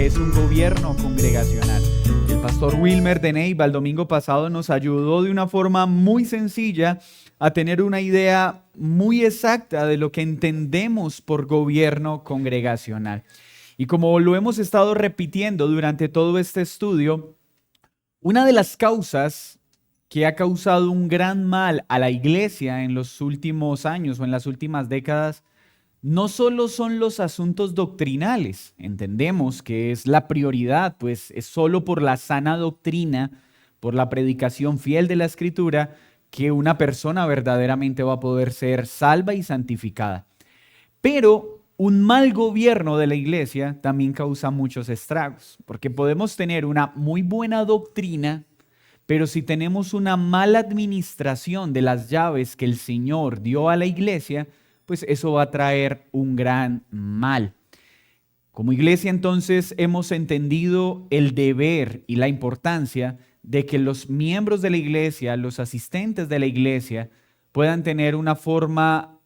es un gobierno congregacional. El pastor Wilmer de Neiva el domingo pasado nos ayudó de una forma muy sencilla a tener una idea muy exacta de lo que entendemos por gobierno congregacional. Y como lo hemos estado repitiendo durante todo este estudio, una de las causas que ha causado un gran mal a la iglesia en los últimos años o en las últimas décadas no solo son los asuntos doctrinales. Entendemos que es la prioridad, pues es solo por la sana doctrina, por la predicación fiel de la Escritura, que una persona verdaderamente va a poder ser salva y santificada. Pero un mal gobierno de la iglesia también causa muchos estragos, porque podemos tener una muy buena doctrina, pero si tenemos una mala administración de las llaves que el Señor dio a la iglesia, pues eso va a traer un gran mal. Como iglesia, entonces, hemos entendido el deber y la importancia de que los miembros de la iglesia, los asistentes de la iglesia, puedan tener una forma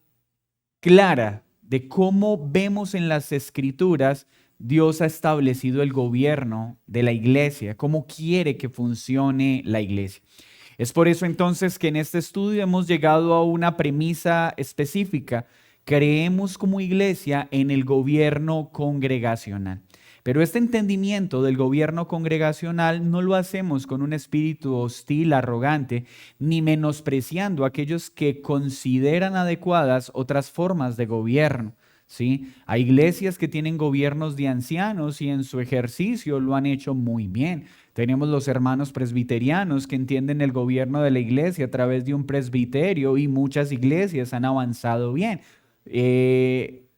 clara de cómo vemos en las Escrituras Dios ha establecido el gobierno de la iglesia, cómo quiere que funcione la iglesia. Es por eso entonces que en este estudio hemos llegado a una premisa específica. Creemos como iglesia en el gobierno congregacional. Pero este entendimiento del gobierno congregacional no lo hacemos con un espíritu hostil, arrogante, ni menospreciando a aquellos que consideran adecuadas otras formas de gobierno. ¿Sí? Hay iglesias que tienen gobiernos de ancianos y en su ejercicio lo han hecho muy bien. Tenemos los hermanos presbiterianos que entienden el gobierno de la iglesia a través de un presbiterio y muchas iglesias han avanzado bien.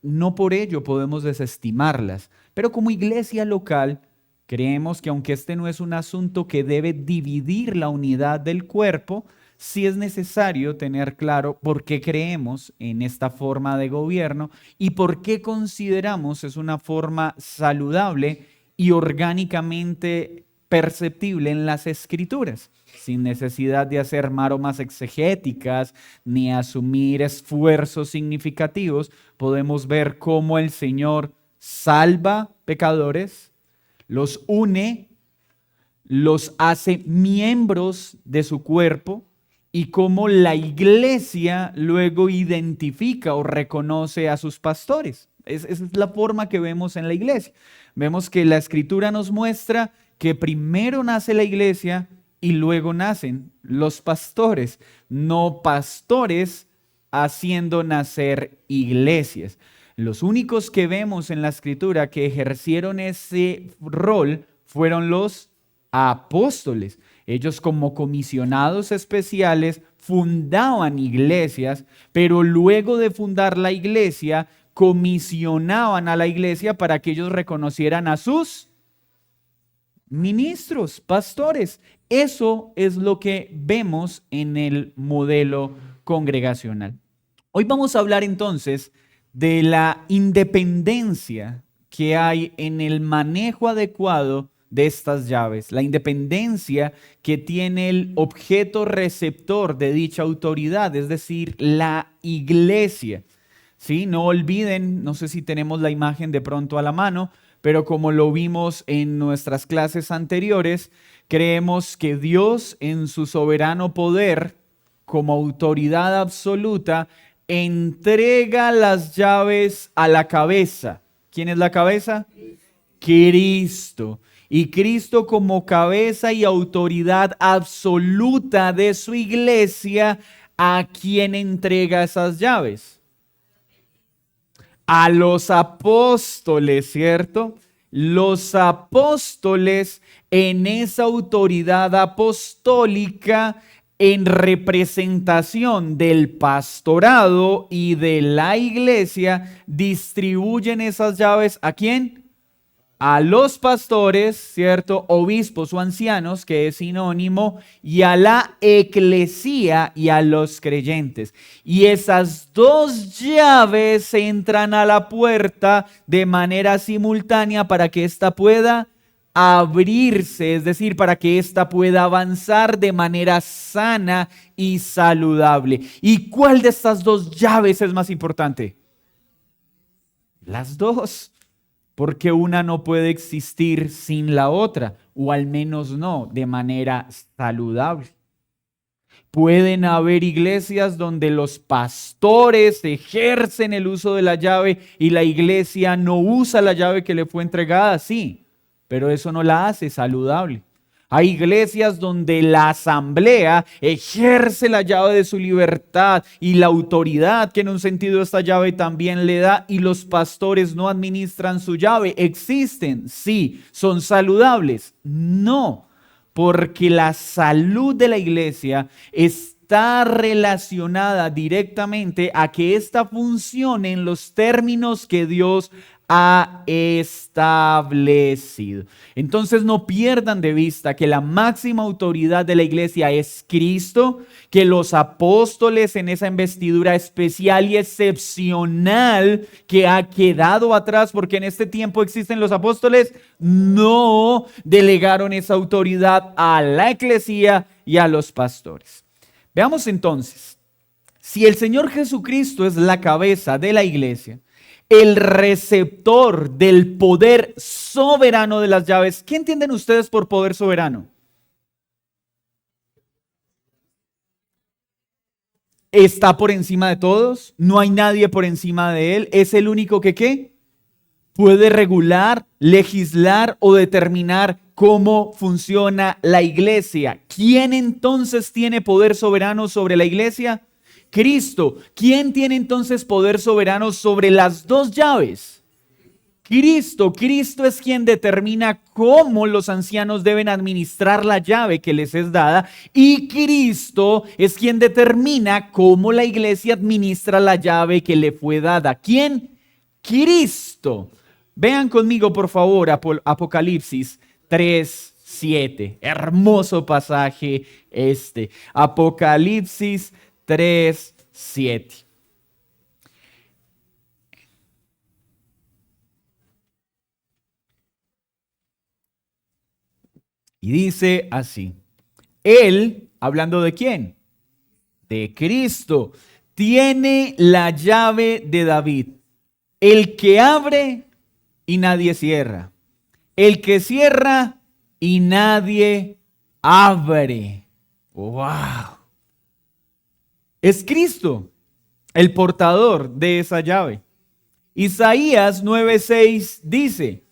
No por ello podemos desestimarlas, pero como iglesia local creemos que aunque este no es un asunto que debe dividir la unidad del cuerpo, sí es necesario tener claro por qué creemos en esta forma de gobierno y por qué consideramos es una forma saludable y orgánicamente perceptible en las Escrituras, sin necesidad de hacer maromas exegéticas ni asumir esfuerzos significativos. Podemos ver cómo el Señor salva pecadores, los une, los hace miembros de su cuerpo y cómo la iglesia luego identifica o reconoce a sus pastores. Esa es la forma que vemos en la iglesia. Vemos que la Escritura nos muestra que primero nace la iglesia y luego nacen los pastores, no pastores haciendo nacer iglesias. Los únicos que vemos en la Escritura que ejercieron ese rol fueron los apóstoles. Ellos como comisionados especiales fundaban iglesias, pero luego de fundar la iglesia, comisionaban a la iglesia para que ellos reconocieran a sus ministros, pastores. Eso es lo que vemos en el modelo congregacional. Hoy vamos a hablar entonces de la independencia que hay en el manejo adecuado de estas llaves, la independencia que tiene el objeto receptor de dicha autoridad, es decir, la iglesia. ¿Sí? No olviden, no sé si tenemos la imagen de pronto a la mano, pero como lo vimos en nuestras clases anteriores, creemos que Dios en su soberano poder, como autoridad absoluta, entrega las llaves a la cabeza. ¿Quién es la cabeza? Cristo. Y Cristo como cabeza y autoridad absoluta de su iglesia, ¿a quién entrega esas llaves? A los apóstoles, ¿cierto? Los apóstoles en esa autoridad apostólica en representación del pastorado y de la iglesia distribuyen esas llaves ¿a quién? A los pastores, ¿cierto? Obispos o ancianos, que es sinónimo, y a la eclesía y a los creyentes. Y esas dos llaves entran a la puerta de manera simultánea para que ésta pueda abrirse, es decir, para que ésta pueda avanzar de manera sana y saludable. ¿Y cuál de estas dos llaves es más importante? Las dos. porque una no puede existir sin la otra, o al menos no de manera saludable. Pueden haber iglesias donde los pastores ejercen el uso de la llave y la iglesia no usa la llave que le fue entregada, sí, pero eso no la hace saludable. Hay iglesias donde la asamblea ejerce la llave de su libertad y la autoridad que en un sentido esta llave también le da, y los pastores no administran su llave. ¿Existen? Sí. ¿Son saludables? No, porque la salud de la iglesia está relacionada directamente a que ésta funcione en los términos que Dios ha establecido. Entonces no pierdan de vista que la máxima autoridad de la iglesia es Cristo, que los apóstoles en esa investidura especial y excepcional que ha quedado atrás, porque en este tiempo existen los apóstoles, no delegaron esa autoridad a la eclesía y a los pastores. Veamos entonces, si el Señor Jesucristo es la cabeza de la iglesia, el receptor del poder soberano de las llaves. ¿Qué entienden ustedes por poder soberano? Está por encima de todos, no hay nadie por encima de él, es el único que ¿qué? Puede regular, legislar o determinar cómo funciona la iglesia. ¿Quién entonces tiene poder soberano sobre la iglesia? Cristo. ¿Quién tiene entonces poder soberano sobre las dos llaves? Cristo. Cristo es quien determina cómo los ancianos deben administrar la llave que les es dada, y Cristo es quien determina cómo la iglesia administra la llave que le fue dada. ¿Quién? Cristo. Vean conmigo, por favor, Apocalipsis 3:7. Hermoso pasaje este. Apocalipsis 3:7. Y dice así: Él, hablando de quién, de Cristo, tiene la llave de David, el que abre y nadie cierra, el que cierra y nadie abre. ¡Wow! Es Cristo el portador de esa llave. Isaías 9:6 dice: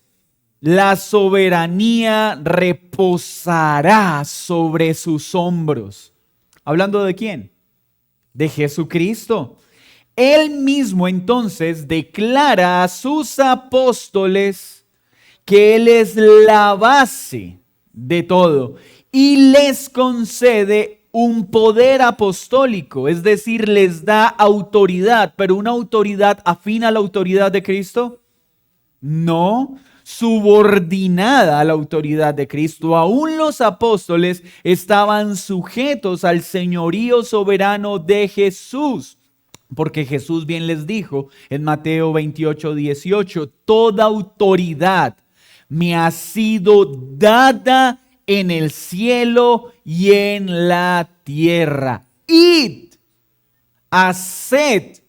la soberanía reposará sobre sus hombros. ¿Hablando de quién? De Jesucristo. Él mismo entonces declara a sus apóstoles que Él es la base de todo y les concede un poder apostólico, es decir, les da autoridad, pero una autoridad afín a la autoridad de Cristo. No, subordinada a la autoridad de Cristo. Aún los apóstoles estaban sujetos al señorío soberano de Jesús, porque Jesús bien les dijo en Mateo 28:18, toda autoridad me ha sido dada en el cielo y en la tierra. Id, haced.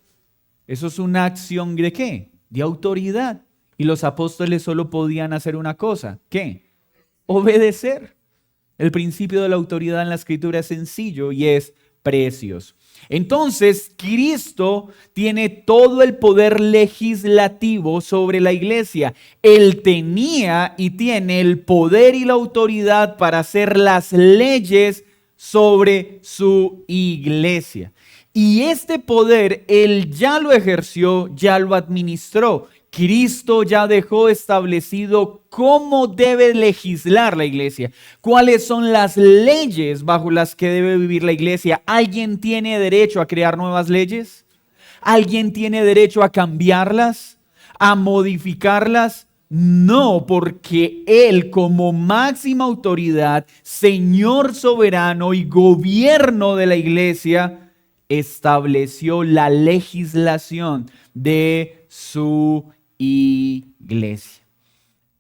Eso es una acción de ¿qué? De autoridad. Y los apóstoles solo podían hacer una cosa. ¿Qué? Obedecer. El principio de la autoridad en la Escritura es sencillo y es precioso. Entonces, Cristo tiene todo el poder legislativo sobre la iglesia. Él tenía y tiene el poder y la autoridad para hacer las leyes sobre su iglesia. Y este poder Él ya lo ejerció, ya lo administró. Cristo ya dejó establecido cómo debe legislar la iglesia, cuáles son las leyes bajo las que debe vivir la iglesia. ¿Alguien tiene derecho a crear nuevas leyes? ¿Alguien tiene derecho a cambiarlas, a modificarlas? No, porque Él como máxima autoridad, Señor soberano y gobierno de la iglesia, estableció la legislación de su iglesia.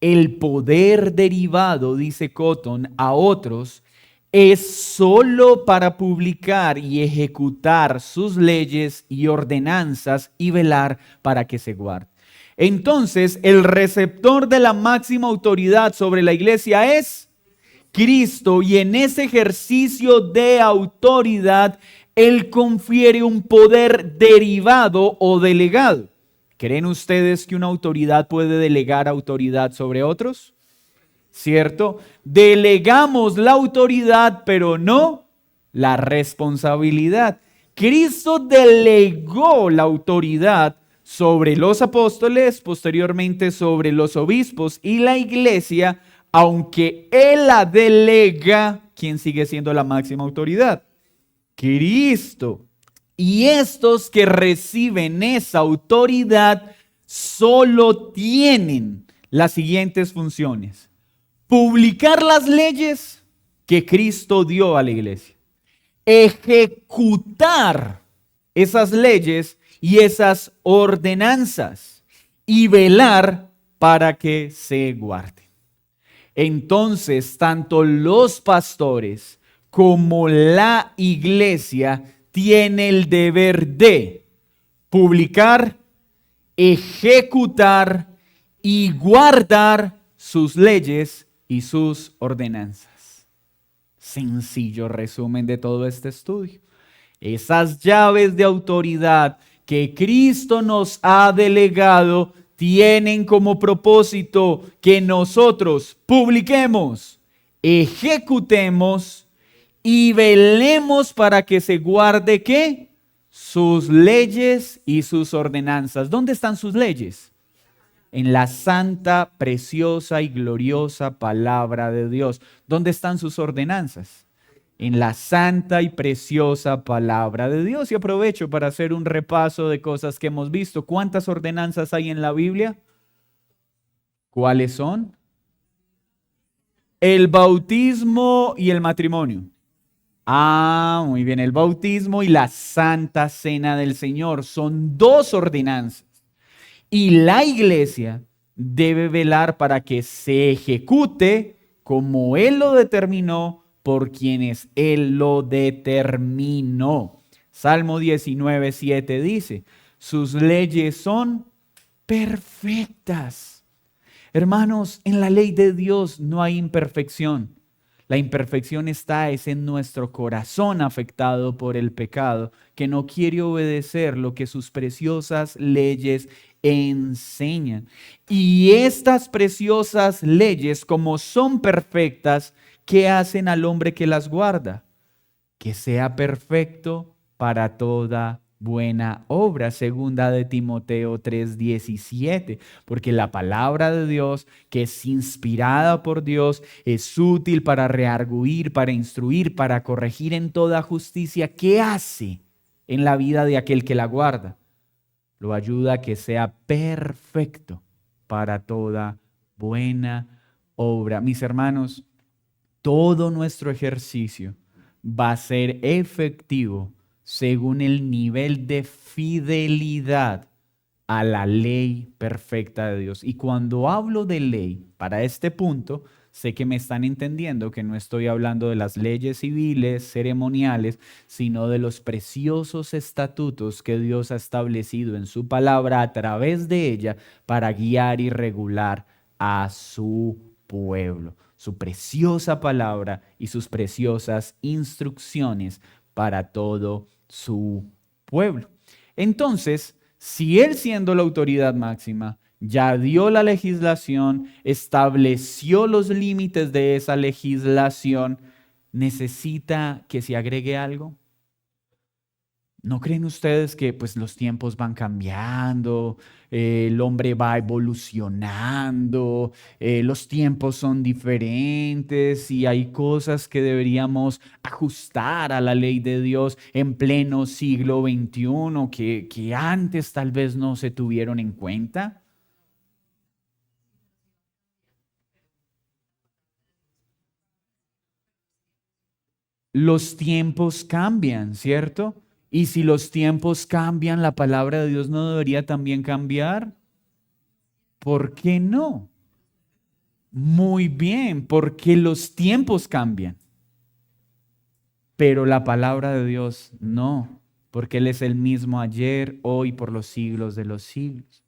El poder derivado, dice Cotton, a otros es solo para publicar y ejecutar sus leyes y ordenanzas y velar para que se guarden. Entonces, el receptor de la máxima autoridad sobre la iglesia es Cristo, y en ese ejercicio de autoridad, Él confiere un poder derivado o delegado. ¿Creen ustedes que una autoridad puede delegar autoridad sobre otros? ¿Cierto? Delegamos la autoridad, pero no la responsabilidad. Cristo delegó la autoridad sobre los apóstoles, posteriormente sobre los obispos y la iglesia, aunque Él la delega, ¿quién sigue siendo la máxima autoridad? Cristo. Y estos que reciben esa autoridad solo tienen las siguientes funciones: publicar las leyes que Cristo dio a la iglesia, ejecutar esas leyes y esas ordenanzas y velar para que se guarden. Entonces, tanto los pastores como la iglesia tiene el deber de publicar, ejecutar y guardar sus leyes y sus ordenanzas. Sencillo resumen de todo este estudio. Esas llaves de autoridad que Cristo nos ha delegado tienen como propósito que nosotros publiquemos, ejecutemos y velemos para que se guarde ¿qué? Sus leyes y sus ordenanzas. ¿Dónde están sus leyes? En la santa, preciosa y gloriosa palabra de Dios. ¿Dónde están sus ordenanzas? En la santa y preciosa palabra de Dios. Y aprovecho para hacer un repaso de cosas que hemos visto. ¿Cuántas ordenanzas hay en la Biblia? ¿Cuáles son? El bautismo y el matrimonio. Ah, muy bien. El bautismo y la santa cena del Señor son dos ordenanzas. Y la iglesia debe velar para que se ejecute como Él lo determinó por quienes Él lo determinó. Salmo 19:7 dice, sus leyes son perfectas. Hermanos, en la ley de Dios no hay imperfección. La imperfección está en nuestro corazón afectado por el pecado, que no quiere obedecer lo que sus preciosas leyes enseñan. Y estas preciosas leyes, como son perfectas, ¿qué hacen al hombre que las guarda? Que sea perfecto para toda buena obra, segunda de Timoteo 3:17, porque la palabra de Dios, que es inspirada por Dios, es útil para redarguir, para instruir, para corregir en toda justicia. ¿Qué hace en la vida de aquel que la guarda? Lo ayuda a que sea perfecto para toda buena obra. Mis hermanos, todo nuestro ejercicio va a ser efectivo según el nivel de fidelidad a la ley perfecta de Dios. Y cuando hablo de ley, para este punto, sé que me están entendiendo que no estoy hablando de las leyes civiles, ceremoniales, sino de los preciosos estatutos que Dios ha establecido en su palabra a través de ella para guiar y regular a su pueblo. Su preciosa palabra y sus preciosas instrucciones para todo su pueblo. Entonces, si Él, siendo la autoridad máxima, ya dio la legislación, estableció los límites de esa legislación, ¿necesita que se agregue algo? ¿No creen ustedes que pues los tiempos van cambiando, el hombre va evolucionando, los tiempos son diferentes y hay cosas que deberíamos ajustar a la ley de Dios en pleno siglo XXI que antes tal vez no se tuvieron en cuenta? Los tiempos cambian, ¿cierto? Y si los tiempos cambian, la palabra de Dios no debería también cambiar. ¿Por qué no? Muy bien, porque los tiempos cambian, pero la palabra de Dios no, porque Él es el mismo ayer, hoy, por los siglos de los siglos.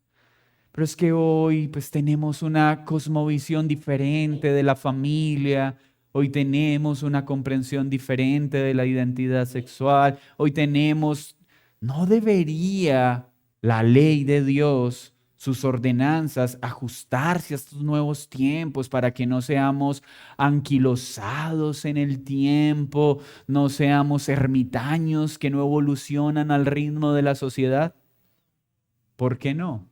pero es que hoy pues tenemos una cosmovisión diferente de la familia, hoy tenemos una comprensión diferente de la identidad sexual, hoy tenemos, ¿no debería la ley de Dios, sus ordenanzas, ajustarse a estos nuevos tiempos para que no seamos anquilosados en el tiempo, no seamos ermitaños que no evolucionan al ritmo de la sociedad? ¿Por qué no?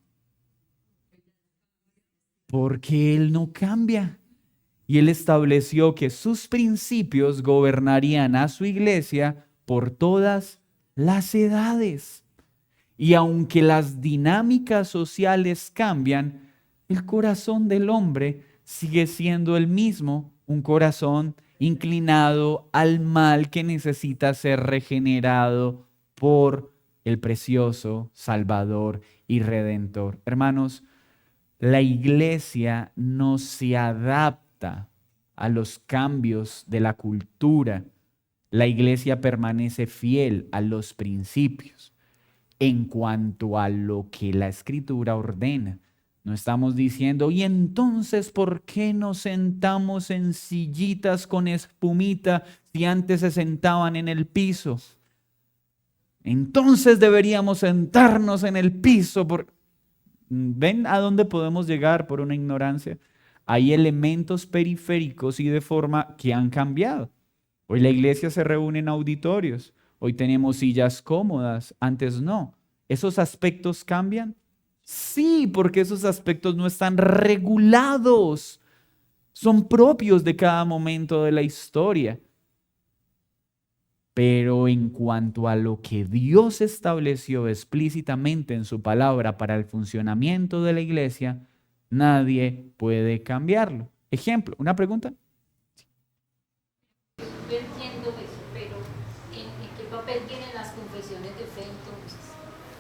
Porque Él no cambia. Y Él estableció que sus principios gobernarían a su iglesia por todas las edades. Y aunque las dinámicas sociales cambian, el corazón del hombre sigue siendo el mismo, un corazón inclinado al mal que necesita ser regenerado por el precioso Salvador y Redentor. Hermanos, la iglesia no se adapta a los cambios de la cultura. La iglesia permanece fiel a los principios en cuanto a lo que la Escritura ordena. No estamos diciendo, y entonces, ¿por qué nos sentamos en sillitas con espumita si antes se sentaban en el piso? Entonces deberíamos sentarnos en el piso. ¿Ven a dónde podemos llegar por una ignorancia? Hay elementos periféricos y de forma que han cambiado. Hoy la iglesia se reúne en auditorios. Hoy tenemos sillas cómodas, antes no. ¿Esos aspectos cambian? Sí, porque esos aspectos no están regulados. Son propios de cada momento de la historia. Pero en cuanto a lo que Dios estableció explícitamente en su palabra para el funcionamiento de la iglesia, nadie puede cambiarlo. Ejemplo, ¿una pregunta? Yo entiendo eso, pero ¿en qué papel tienen las confesiones de fe entonces?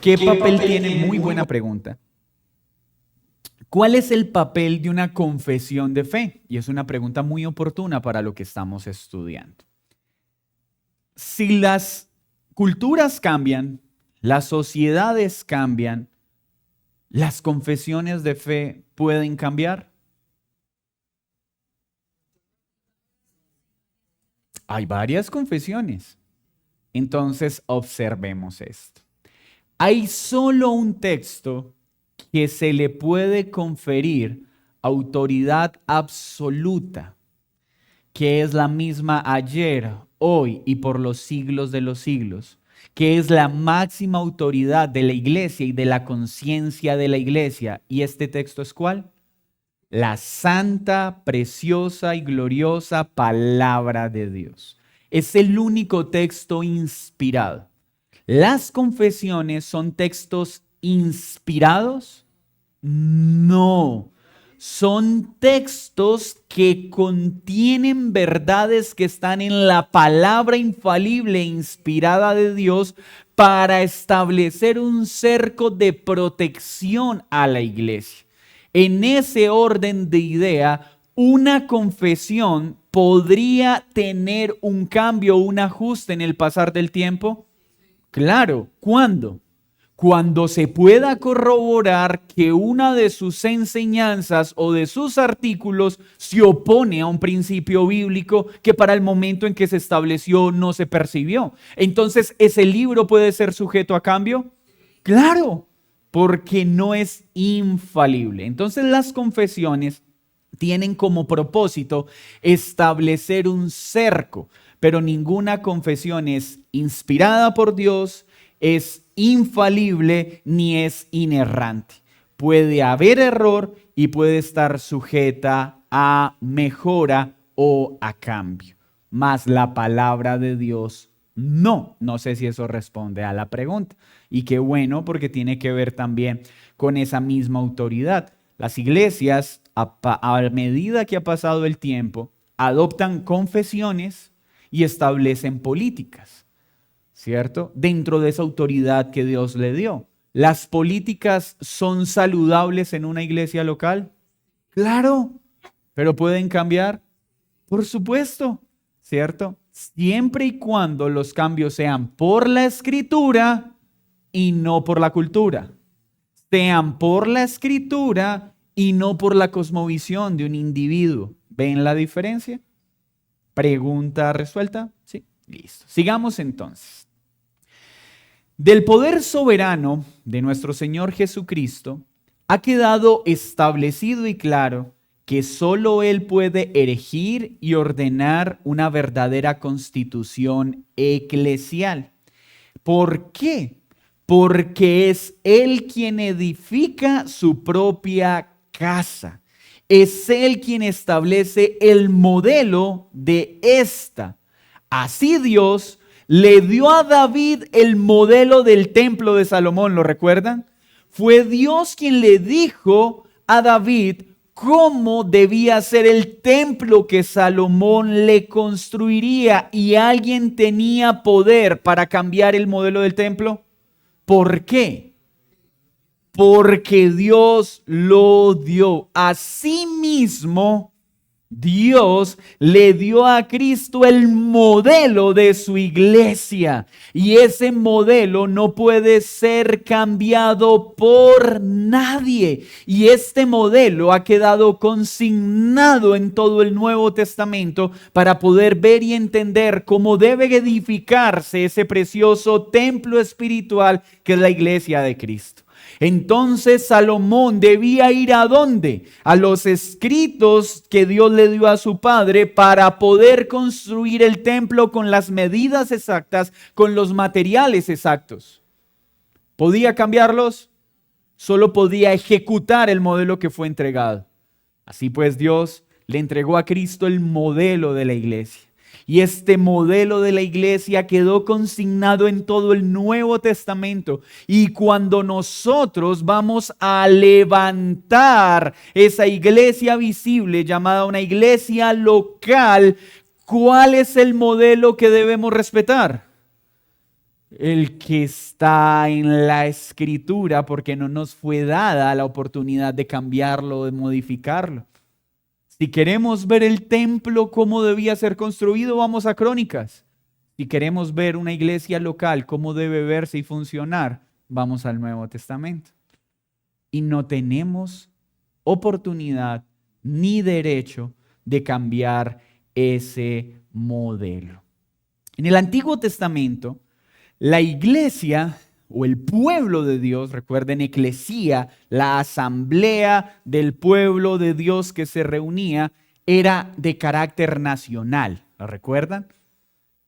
¿Qué papel tiene? Muy buena pregunta. ¿Cuál es el papel de una confesión de fe? Y es una pregunta muy oportuna para lo que estamos estudiando. Si las culturas cambian, las sociedades cambian, ¿las confesiones de fe pueden cambiar? Hay varias confesiones. Entonces, observemos esto. Hay solo un texto que se le puede conferir autoridad absoluta, que es la misma ayer, hoy y por los siglos de los siglos, que es la máxima autoridad de la iglesia y de la conciencia de la iglesia. ¿Y este texto es cuál? La santa, preciosa y gloriosa palabra de Dios. Es el único texto inspirado. ¿Las confesiones son textos inspirados? No. Son textos que contienen verdades que están en la palabra infalible e inspirada de Dios para establecer un cerco de protección a la iglesia. En ese orden de idea, una confesión podría tener un cambio, un ajuste en el pasar del tiempo. Claro, ¿cuándo? Cuando se pueda corroborar que una de sus enseñanzas o de sus artículos se opone a un principio bíblico que para el momento en que se estableció no se percibió. Entonces, ¿ese libro puede ser sujeto a cambio? Claro, porque no es infalible. Entonces, las confesiones tienen como propósito establecer un cerco, pero ninguna confesión es inspirada por Dios, es infalible ni es inerrante. Puede haber error y puede estar sujeta a mejora o a cambio. Mas la palabra de Dios no. No sé si eso responde a la pregunta. Y qué bueno, porque tiene que ver también con esa misma autoridad. Las iglesias, a medida que ha pasado el tiempo, adoptan confesiones y establecen políticas, ¿cierto? Dentro de esa autoridad que Dios le dio. ¿Las políticas son saludables en una iglesia local? Claro, pero pueden cambiar. Por supuesto, ¿cierto? Siempre y cuando los cambios sean por la escritura y no por la cultura. sean por la escritura y no por la cosmovisión de un individuo. ¿Ven la diferencia? ¿Pregunta resuelta? Sí, listo. Sigamos entonces. Del poder soberano de nuestro Señor Jesucristo ha quedado establecido y claro que solo Él puede erigir y ordenar una verdadera constitución eclesial. ¿Por qué? Porque es Él quien edifica su propia casa. Es Él quien establece el modelo de esta. Así Dios le dio a David el modelo del templo de Salomón, ¿lo recuerdan? Fue Dios quien le dijo a David cómo debía ser el templo que Salomón le construiría, y alguien tenía poder para cambiar el modelo del templo. ¿Por qué? Porque Dios lo dio. Asimismo, Dios le dio a Cristo el modelo de su iglesia, y ese modelo no puede ser cambiado por nadie. Y este modelo ha quedado consignado en todo el Nuevo Testamento para poder ver y entender cómo debe edificarse ese precioso templo espiritual que es la iglesia de Cristo. Entonces Salomón debía ir ¿a dónde? A los escritos que Dios le dio a su padre para poder construir el templo con las medidas exactas, con los materiales exactos. ¿Podía cambiarlos? Solo podía ejecutar el modelo que fue entregado. Así pues, Dios le entregó a Cristo el modelo de la iglesia. Y este modelo de la iglesia quedó consignado en todo el Nuevo Testamento. Y cuando nosotros vamos a levantar esa iglesia visible, llamada una iglesia local, ¿cuál es el modelo que debemos respetar? El que está en la Escritura, porque no nos fue dada la oportunidad de cambiarlo, de modificarlo. Si queremos ver el templo cómo debía ser construido, vamos a Crónicas. Si queremos ver una iglesia local cómo debe verse y funcionar, vamos al Nuevo Testamento. Y no tenemos oportunidad ni derecho de cambiar ese modelo. En el Antiguo Testamento, la iglesia o el pueblo de Dios, recuerden, eclesía, la asamblea del pueblo de Dios que se reunía, era de carácter nacional. ¿Lo recuerdan?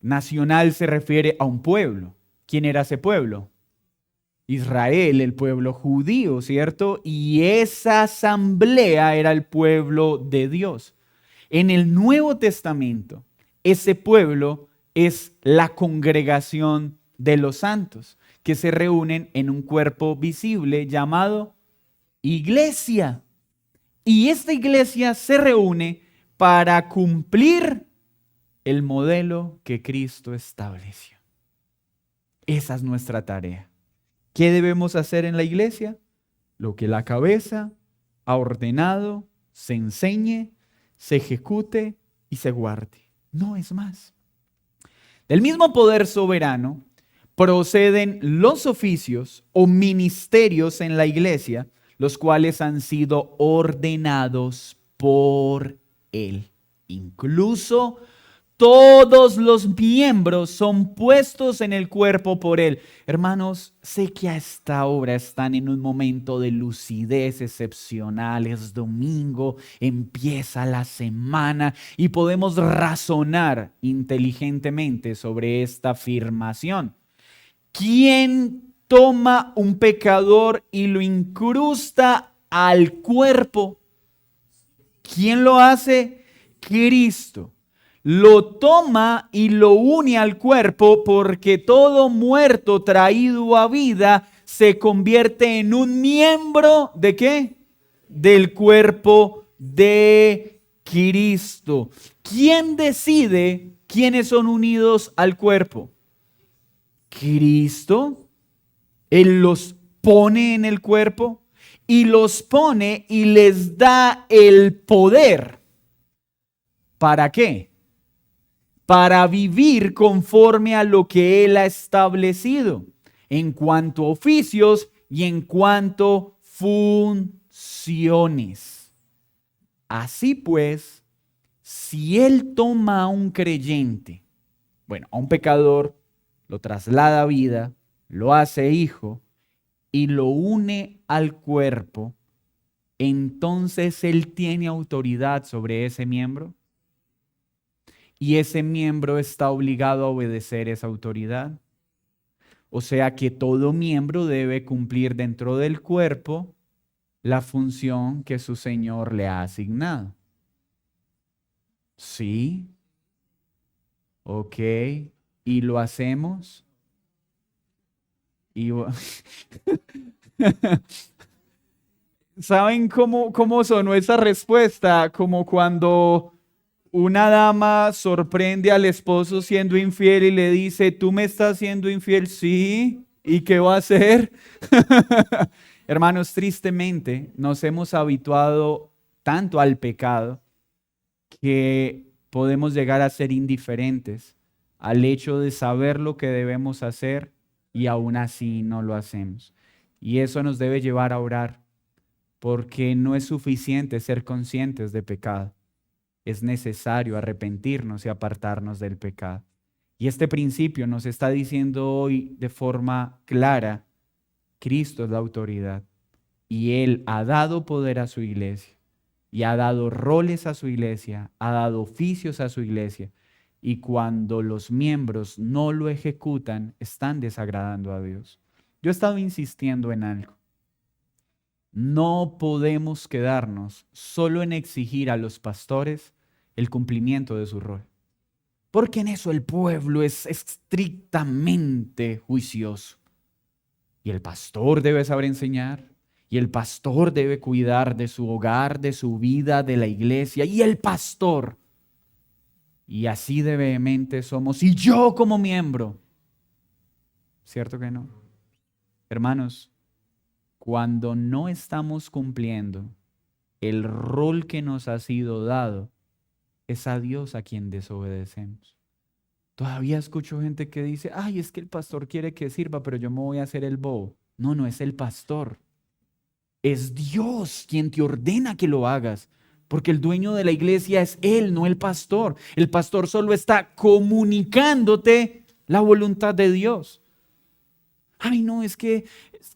Nacional se refiere a un pueblo. ¿Quién era ese pueblo? Israel, el pueblo judío, ¿cierto? Y esa asamblea era el pueblo de Dios. En el Nuevo Testamento, ese pueblo es la congregación de los santos, que se reúnen en un cuerpo visible llamado iglesia. Y esta iglesia se reúne para cumplir el modelo que Cristo estableció. Esa es nuestra tarea. ¿Qué debemos hacer en la iglesia? Lo que la cabeza ha ordenado, se enseñe, se ejecute y se guarde. No es más. Del mismo poder soberano proceden los oficios o ministerios en la iglesia, los cuales han sido ordenados por Él. Incluso todos los miembros son puestos en el cuerpo por Él. Hermanos, sé que a esta hora están en un momento de lucidez excepcional. Es domingo, empieza la semana y podemos razonar inteligentemente sobre esta afirmación. ¿Quién toma un pecador y lo incrusta al cuerpo? ¿Quién lo hace? Cristo. Lo toma y lo une al cuerpo, porque todo muerto traído a vida se convierte en un miembro ¿de qué? Del cuerpo de Cristo. ¿Quién decide quiénes son unidos al cuerpo? Cristo. Él los pone en el cuerpo y los pone y les da el poder. ¿Para qué? Para vivir conforme a lo que Él ha establecido en cuanto a oficios y en cuanto a funciones. Así pues, si Él toma a un creyente, bueno, a un pecador, lo traslada a vida, lo hace hijo y lo une al cuerpo, entonces Él tiene autoridad sobre ese miembro y ese miembro está obligado a obedecer esa autoridad. O sea que todo miembro debe cumplir dentro del cuerpo la función que su Señor le ha asignado. ¿Sí? Ok. ¿Y lo hacemos? Y... ¿Saben cómo sonó esa respuesta? Como cuando una dama sorprende al esposo siendo infiel y le dice, ¿tú me estás siendo infiel? Sí. ¿Y qué va a hacer? Hermanos, tristemente nos hemos habituado tanto al pecado que podemos llegar a ser indiferentes al hecho de saber lo que debemos hacer y aún así no lo hacemos. Y eso nos debe llevar a orar, porque no es suficiente ser conscientes de pecado. Es necesario arrepentirnos y apartarnos del pecado. Y este principio nos está diciendo hoy de forma clara, Cristo es la autoridad y Él ha dado poder a su iglesia y ha dado roles a su iglesia, ha dado oficios a su iglesia. Y cuando los miembros no lo ejecutan, están desagradando a Dios. Yo he estado insistiendo en algo. No podemos quedarnos solo en exigir a los pastores el cumplimiento de su rol, porque en eso el pueblo es estrictamente juicioso. Y el pastor debe saber enseñar, y el pastor debe cuidar de su hogar, de su vida, de la iglesia, y el pastor. Y así de vehemente somos, y yo como miembro. ¿Cierto que no? Hermanos, cuando no estamos cumpliendo el rol que nos ha sido dado, es a Dios a quien desobedecemos. Todavía escucho gente que dice, ay, es que el pastor quiere que sirva, pero yo me voy a hacer el bobo. No, no es el pastor. Es Dios quien te ordena que lo hagas, porque el dueño de la iglesia es Él, no el pastor. El pastor solo está comunicándote la voluntad de Dios. Ay, no, es que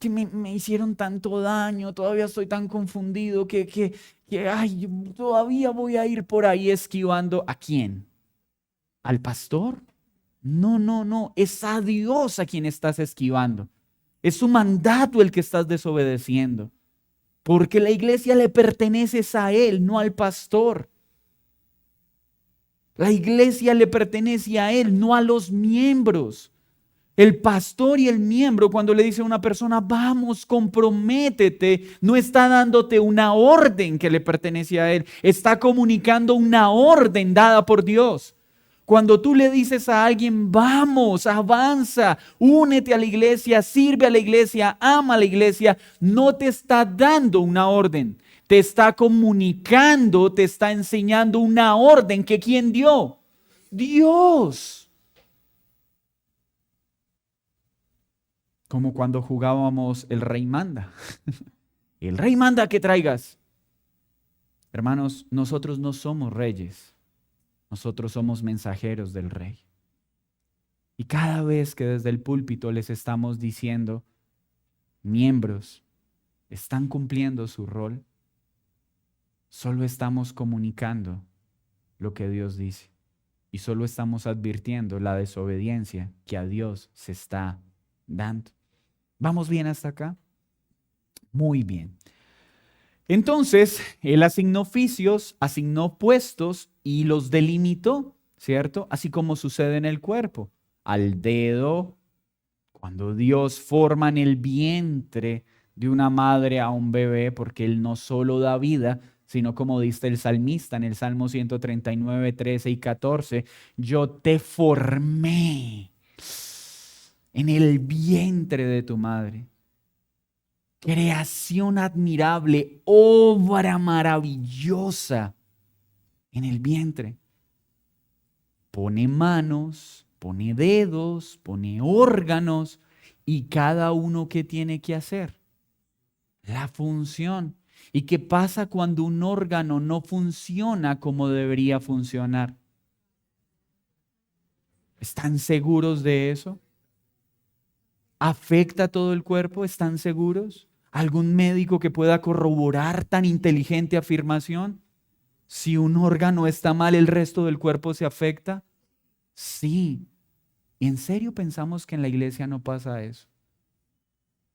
me hicieron tanto daño, todavía estoy tan confundido que ay, yo todavía voy a ir por ahí esquivando. ¿A quién? ¿Al pastor? No, no, no, es a Dios a quien estás esquivando. Es su mandato el que estás desobedeciendo, porque la iglesia le pertenece a Él, no al pastor. La iglesia le pertenece a Él, no a los miembros. El pastor y el miembro, cuando le dice a una persona, vamos, comprométete, no está dándote una orden que le pertenece a Él, está comunicando una orden dada por Dios. Cuando tú le dices a alguien, vamos, avanza, únete a la iglesia, sirve a la iglesia, ama a la iglesia, no te está dando una orden, te está comunicando, te está enseñando una orden que ¿quién dio? Dios. Como cuando jugábamos el rey manda. El rey manda que traigas. Hermanos, nosotros no somos reyes. Nosotros somos mensajeros del rey. Y cada vez que desde el púlpito les estamos diciendo, miembros, están cumpliendo su rol, solo estamos comunicando lo que Dios dice. Y solo estamos advirtiendo la desobediencia que a Dios se está dando. ¿Vamos bien hasta acá? Muy bien. Entonces, Él asignó oficios, asignó puestos y los delimitó, ¿cierto? Así como sucede en el cuerpo. Al dedo, cuando Dios forma en el vientre de una madre a un bebé, porque Él no solo da vida, sino como dice el salmista en el Salmo 139, 13 y 14, yo te formé en el vientre de tu madre. Creación admirable, obra maravillosa en el vientre. Pone manos, pone dedos, pone órganos y cada uno ¿qué tiene que hacer? la función. ¿Y qué pasa cuando un órgano no funciona como debería funcionar? ¿Están seguros de eso? ¿Afecta a todo el cuerpo? ¿Están seguros? ¿Algún médico que pueda corroborar tan inteligente afirmación? Si un órgano está mal, ¿el resto del cuerpo se afecta? Sí. ¿Y en serio pensamos que en la iglesia no pasa eso?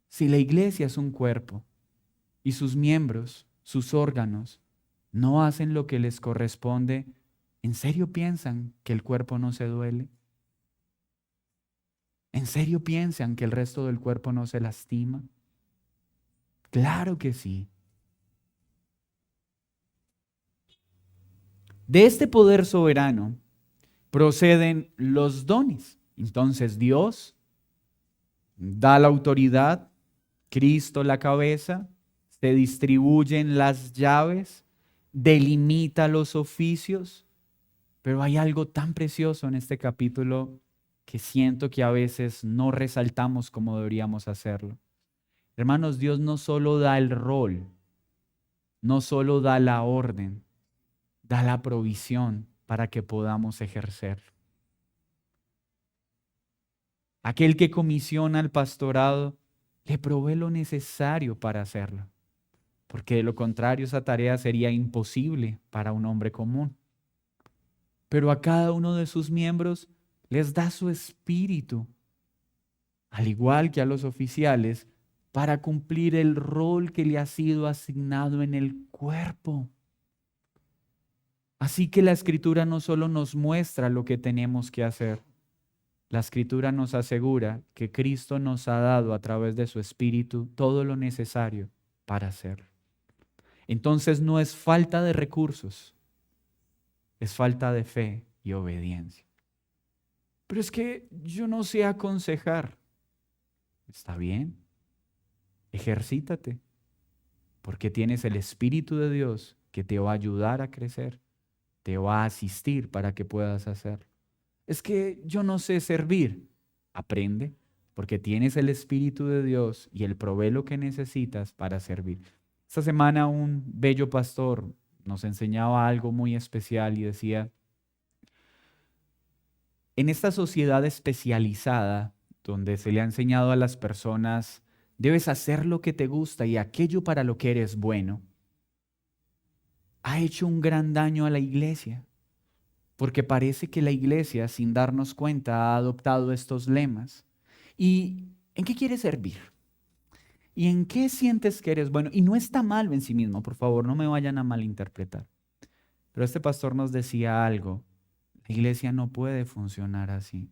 Si la iglesia es un cuerpo y sus miembros, sus órganos, no hacen lo que les corresponde, ¿en serio piensan que el cuerpo no se duele? ¿En serio piensan que el resto del cuerpo no se lastima? Claro que sí. De este poder soberano proceden los dones. Entonces Dios da la autoridad, Cristo la cabeza, se distribuyen las llaves, delimita los oficios, pero hay algo tan precioso en este capítulo que siento que a veces no resaltamos como deberíamos hacerlo. Hermanos, Dios no solo da el rol, no solo da la orden, da la provisión para que podamos ejercerlo. Aquel que comisiona al pastorado le provee lo necesario para hacerlo, porque de lo contrario esa tarea sería imposible para un hombre común. Pero a cada uno de sus miembros les da su espíritu, al igual que a los oficiales, para cumplir el rol que le ha sido asignado en el cuerpo. Así que la Escritura no solo nos muestra lo que tenemos que hacer, la Escritura nos asegura que Cristo nos ha dado a través de su Espíritu todo lo necesario para hacerlo. Entonces no es falta de recursos, es falta de fe y obediencia. Pero es que yo no sé aconsejar. Está bien, ejercítate, porque tienes el Espíritu de Dios que te va a ayudar a crecer, te va a asistir para que puedas hacerlo. Es que yo no sé servir. Aprende, porque tienes el Espíritu de Dios y Él provee lo que necesitas para servir. Esta semana un bello pastor nos enseñaba algo muy especial y decía, en esta sociedad especializada, donde se le ha enseñado a las personas, debes hacer lo que te gusta y aquello para lo que eres bueno, ha hecho un gran daño a la iglesia. Porque parece que la iglesia, sin darnos cuenta, ha adoptado estos lemas. ¿Y en qué quieres servir? ¿Y en qué sientes que eres bueno? Y no está malo en sí mismo, por favor, no me vayan a malinterpretar. Pero este pastor nos decía algo. La iglesia no puede funcionar así.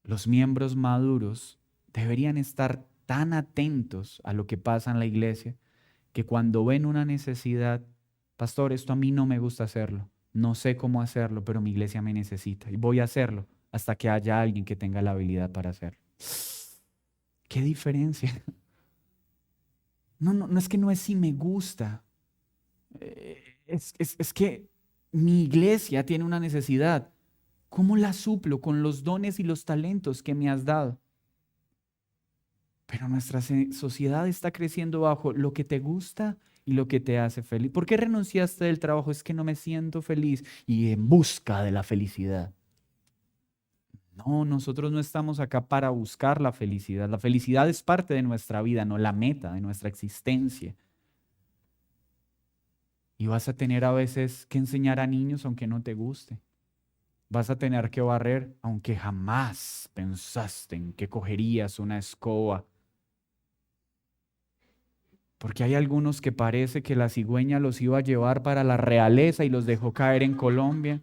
Los miembros maduros deberían estar tan atentos a lo que pasa en la iglesia que cuando ven una necesidad, pastor, esto a mí no me gusta hacerlo. No sé cómo hacerlo, pero mi iglesia me necesita y voy a hacerlo hasta que haya alguien que tenga la habilidad para hacerlo. ¿Qué diferencia? No es que no es si me gusta. Es que mi iglesia tiene una necesidad. ¿Cómo la suplo con los dones y los talentos que me has dado? Pero nuestra sociedad está creciendo bajo lo que te gusta y lo que te hace feliz. ¿Por qué renunciaste del trabajo? Es que no me siento feliz y en busca de la felicidad. No, nosotros no estamos acá para buscar la felicidad. La felicidad es parte de nuestra vida, no la meta de nuestra existencia. Y vas a tener a veces que enseñar a niños aunque no te guste. Vas a tener que barrer aunque jamás pensaste en que cogerías una escoba. Porque hay algunos que parece que la cigüeña los iba a llevar para la realeza y los dejó caer en Colombia.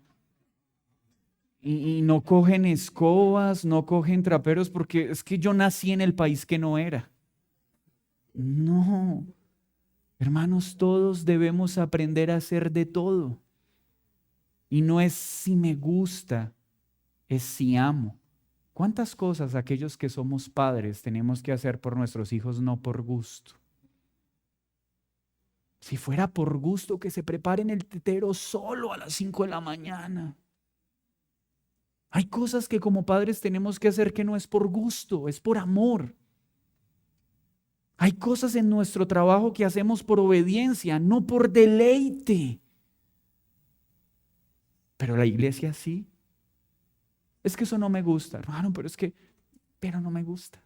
Y no cogen escobas, no cogen traperos, porque es que yo nací en el país que no era. No, hermanos, todos debemos aprender a hacer de todo. Y no es si me gusta, es si amo. ¿Cuántas cosas aquellos que somos padres tenemos que hacer por nuestros hijos, no por gusto? Si fuera por gusto, que se preparen el tetero solo a las 5 de la mañana. Hay cosas que como padres tenemos que hacer que no es por gusto, es por amor. Hay cosas en nuestro trabajo que hacemos por obediencia, no por deleite. Pero la iglesia sí. Es que eso no me gusta, hermano, pero no me gusta.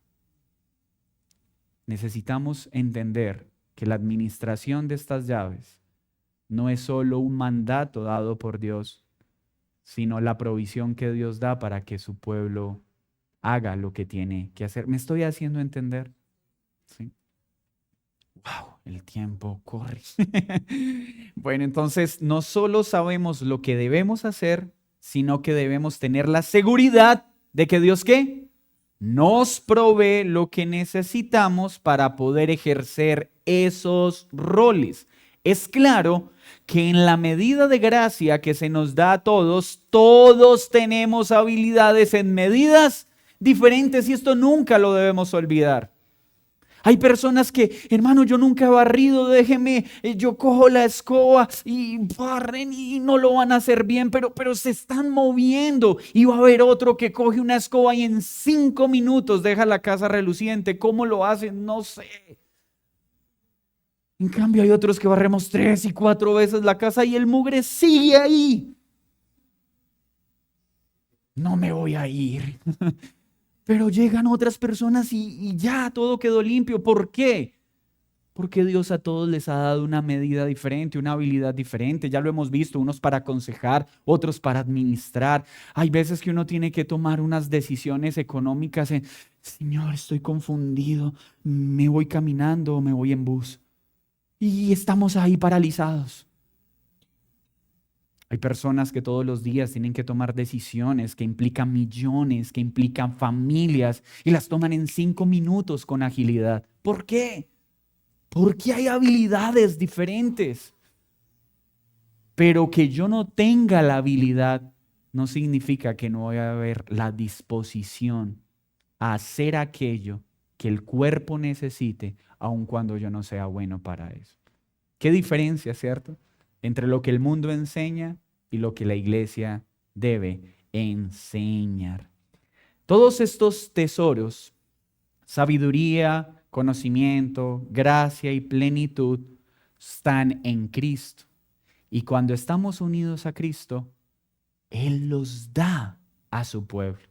Necesitamos entender que la administración de estas llaves no es solo un mandato dado por Dios, sino la provisión que Dios da para que su pueblo haga lo que tiene que hacer. ¿Me estoy haciendo entender? ¿Sí? ¡Wow! El tiempo corre. Bueno, entonces no solo sabemos lo que debemos hacer, sino que debemos tener la seguridad de que Dios, ¿qué? Nos provee lo que necesitamos para poder ejercer esos roles. Es claro que en la medida de gracia que se nos da a todos, todos tenemos habilidades en medidas diferentes y esto nunca lo debemos olvidar. Hay personas que, hermano, yo nunca he barrido, déjeme, yo cojo la escoba y barren y no lo van a hacer bien, pero se están moviendo. Y va a haber otro que coge una escoba y en 5 minutos deja la casa reluciente. ¿Cómo lo hacen? No sé. En cambio hay otros que barremos 3 y 4 veces la casa y el mugre sigue ahí. No me voy a ir. Pero llegan otras personas y ya todo quedó limpio. ¿Por qué? Porque Dios a todos les ha dado una medida diferente, una habilidad diferente. Ya lo hemos visto, unos para aconsejar, otros para administrar. Hay veces que uno tiene que tomar unas decisiones económicas. Señor, estoy confundido. ¿Me voy caminando o me voy en bus? Y estamos ahí paralizados. Hay personas que todos los días tienen que tomar decisiones que implican millones, que implican familias y las toman en 5 minutos con agilidad. ¿Por qué? Porque hay habilidades diferentes. Pero que yo no tenga la habilidad no significa que no voy a haber la disposición a hacer aquello que el cuerpo necesite, aun cuando yo no sea bueno para eso. ¿Qué diferencia, cierto?, entre lo que el mundo enseña y lo que la iglesia debe enseñar. Todos estos tesoros, sabiduría, conocimiento, gracia y plenitud, están en Cristo. Y cuando estamos unidos a Cristo, Él los da a su pueblo.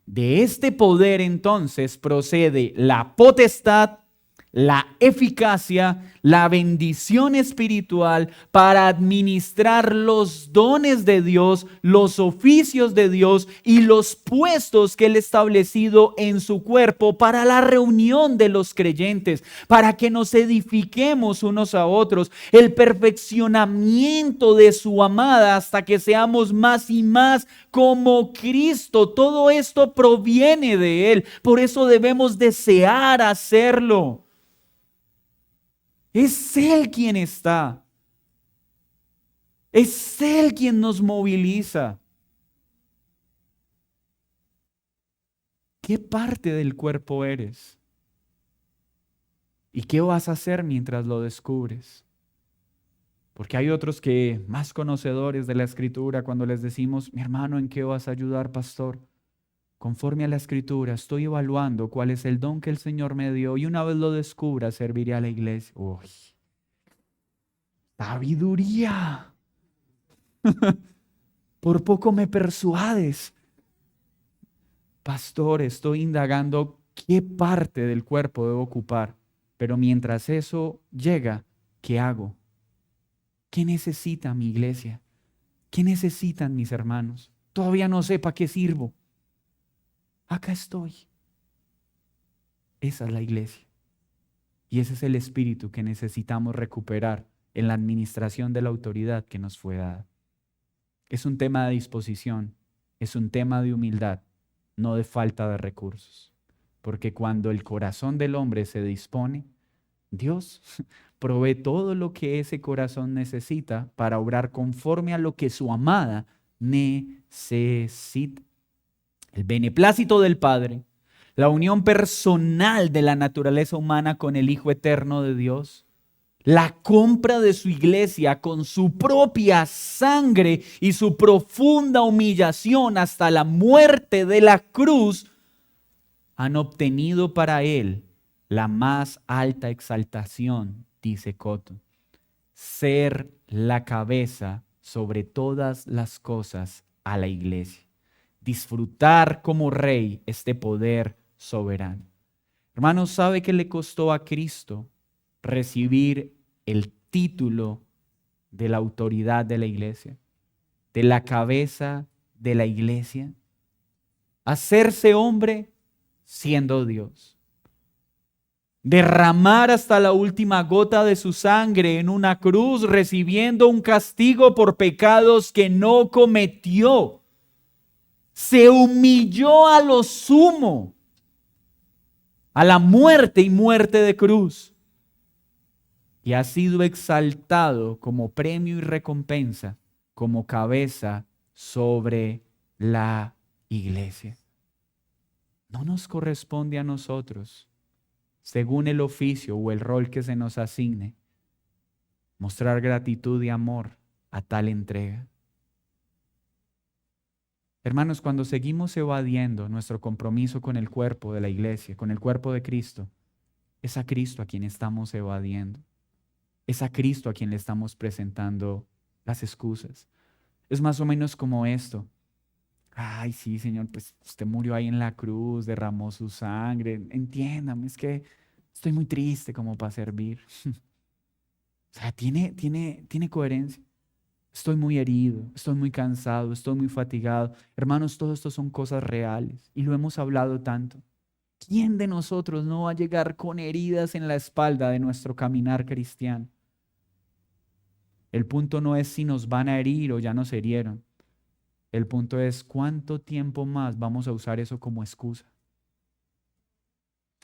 De este poder entonces procede la potestad, la eficacia, la bendición espiritual para administrar los dones de Dios, los oficios de Dios y los puestos que Él ha establecido en su cuerpo para la reunión de los creyentes, para que nos edifiquemos unos a otros, el perfeccionamiento de su amada hasta que seamos más y más como Cristo. Todo esto proviene de Él, por eso debemos desear hacerlo. Es Él quien está. Es Él quien nos moviliza. ¿Qué parte del cuerpo eres? ¿Y qué vas a hacer mientras lo descubres? Porque hay otros que, más conocedores de la Escritura, cuando les decimos, mi hermano, ¿en qué vas a ayudar, pastor? Conforme a la Escritura, estoy evaluando cuál es el don que el Señor me dio y una vez lo descubra, serviré a la iglesia. ¡Uy! ¡Sabiduría! Por poco me persuades. Pastor, estoy indagando qué parte del cuerpo debo ocupar, pero mientras eso llega, ¿qué hago? ¿Qué necesita mi iglesia? ¿Qué necesitan mis hermanos? Todavía no sé para qué sirvo. Acá estoy. Esa es la iglesia. Y ese es el espíritu que necesitamos recuperar en la administración de la autoridad que nos fue dada. Es un tema de disposición, es un tema de humildad, no de falta de recursos. Porque cuando el corazón del hombre se dispone, Dios provee todo lo que ese corazón necesita para obrar conforme a lo que su amada necesita. El beneplácito del Padre, la unión personal de la naturaleza humana con el Hijo eterno de Dios, la compra de su iglesia con su propia sangre y su profunda humillación hasta la muerte de la cruz, han obtenido para Él la más alta exaltación, dice Cotton, ser la cabeza sobre todas las cosas a la iglesia, disfrutar como rey este poder soberano. Hermanos, ¿sabe qué le costó a Cristo recibir el título de la autoridad de la iglesia, de la cabeza de la iglesia? Hacerse hombre siendo Dios. Derramar hasta la última gota de su sangre en una cruz, recibiendo un castigo por pecados que no cometió. Se humilló a lo sumo, a la muerte y muerte de cruz. Y ha sido exaltado como premio y recompensa, como cabeza sobre la iglesia. No nos corresponde a nosotros, según el oficio o el rol que se nos asigne, mostrar gratitud y amor a tal entrega. Hermanos, cuando seguimos evadiendo nuestro compromiso con el cuerpo de la iglesia, con el cuerpo de Cristo, es a Cristo a quien estamos evadiendo. Es a Cristo a quien le estamos presentando las excusas. Es más o menos como esto. Ay, sí, Señor, pues usted murió ahí en la cruz, derramó su sangre. Entiéndame, es que estoy muy triste como para servir. O sea, tiene coherencia. Estoy muy herido, estoy muy cansado, estoy muy fatigado. Hermanos, todo esto son cosas reales y lo hemos hablado tanto. ¿Quién de nosotros no va a llegar con heridas en la espalda de nuestro caminar cristiano? El punto no es si nos van a herir o ya nos herieron. El punto es cuánto tiempo más vamos a usar eso como excusa.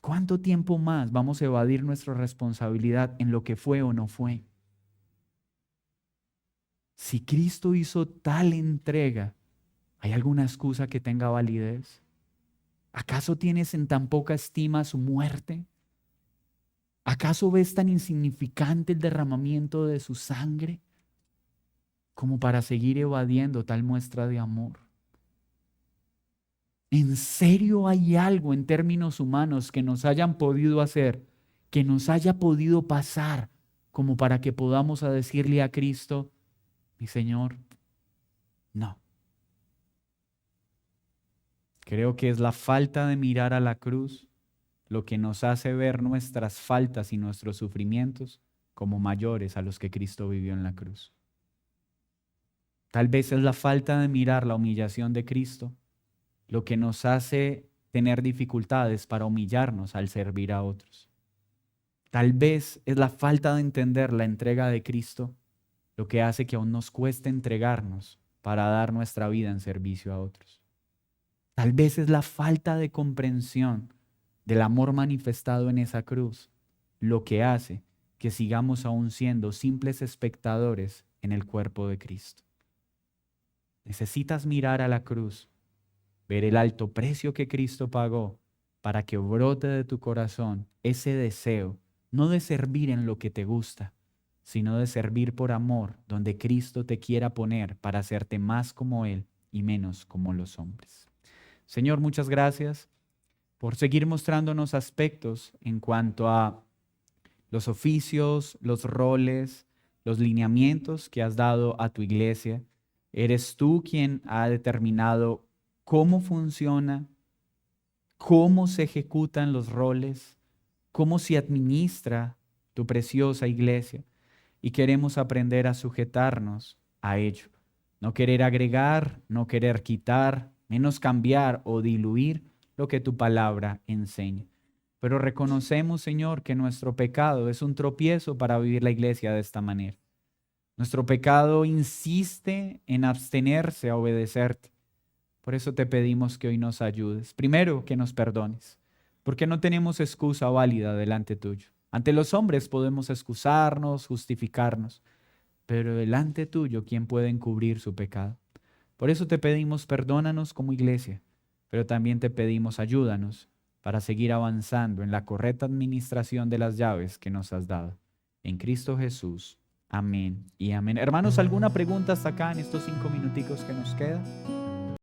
¿Cuánto tiempo más vamos a evadir nuestra responsabilidad en lo que fue o no fue? Si Cristo hizo tal entrega, ¿hay alguna excusa que tenga validez? ¿Acaso tienes en tan poca estima su muerte? ¿Acaso ves tan insignificante el derramamiento de su sangre como para seguir evadiendo tal muestra de amor? ¿En serio hay algo en términos humanos que nos hayan podido hacer, que nos haya podido pasar, como para que podamos decirle a Cristo, mi Señor, no? Creo que es la falta de mirar a la cruz lo que nos hace ver nuestras faltas y nuestros sufrimientos como mayores a los que Cristo vivió en la cruz. Tal vez es la falta de mirar la humillación de Cristo lo que nos hace tener dificultades para humillarnos al servir a otros. Tal vez es la falta de entender la entrega de Cristo lo que hace que aún nos cueste entregarnos para dar nuestra vida en servicio a otros. Tal vez es la falta de comprensión del amor manifestado en esa cruz lo que hace que sigamos aún siendo simples espectadores en el cuerpo de Cristo. Necesitas mirar a la cruz, ver el alto precio que Cristo pagó para que brote de tu corazón ese deseo, no de servir en lo que te gusta, sino de servir por amor, donde Cristo te quiera poner para hacerte más como Él y menos como los hombres. Señor, muchas gracias por seguir mostrándonos aspectos en cuanto a los oficios, los roles, los lineamientos que has dado a tu iglesia. Eres tú quien ha determinado cómo funciona, cómo se ejecutan los roles, cómo se administra tu preciosa iglesia. Y queremos aprender a sujetarnos a ello. No querer agregar, no querer quitar, menos cambiar o diluir lo que tu palabra enseña. Pero reconocemos, Señor, que nuestro pecado es un tropiezo para vivir la iglesia de esta manera. Nuestro pecado insiste en abstenerse a obedecerte. Por eso te pedimos que hoy nos ayudes. Primero, que nos perdones, porque no tenemos excusa válida delante tuyo. Ante los hombres podemos excusarnos, justificarnos, pero delante tuyo, ¿quién puede encubrir su pecado? Por eso te pedimos, perdónanos como iglesia, pero también te pedimos, ayúdanos para seguir avanzando en la correcta administración de las llaves que nos has dado. En Cristo Jesús. Amén y amén. Hermanos, ¿alguna pregunta hasta acá en estos 5 minuticos que nos quedan?